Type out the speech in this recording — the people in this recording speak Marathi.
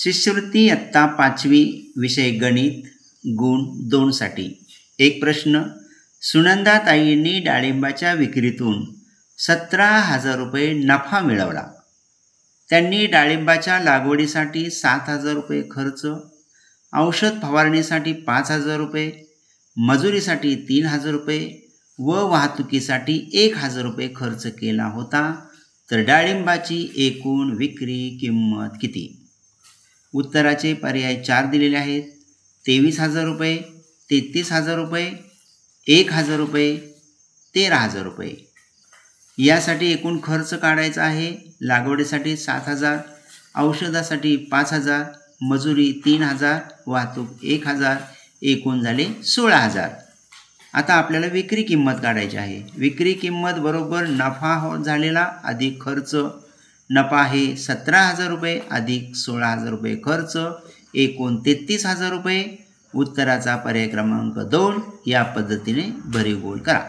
शिष्यवृत्ती इयत्ता 5वी विषय गणित गुण 2 साठी एक प्रश्न. सुनंदाताईंनी डाळिंबाच्या विक्रीतून 17,000 रुपये नफा मिळवला. त्यांनी डाळिंबाच्या लागवडीसाठी 7,000 रुपये खर्च, औषध फवारणीसाठी 5,000 रुपये, मजुरीसाठी 3,000 रुपये व वाहतुकीसाठी 1,000 रुपये खर्च केला होता. तर डाळिंबाची एकूण विक्री किंमत किती? उत्तराचे पर्याय 4 दिलेले आहेत. 23,000 रुपये, 33,000 रुपये, 1,000 रुपये, 13,000 रुपये. यासाठी एकूण खर्च काढायचा आहे. लागवडीसाठी 7,000, औषधासाठी 5,000, मजुरी 3,000, वाहतूक 1,000, एकूण झाले 16,000. आता आपल्याला विक्री किंमत काढायची आहे. विक्री किंमत बरोबर नफा झालेला अधिक खर्च. नफा आहे 17,000 रुपये अधिक 16,000 रुपये खर्च, एकूण 33,000 रुपये. उत्तराचा पर्याय क्रमांक 2 या पद्धतीने भरीव करा.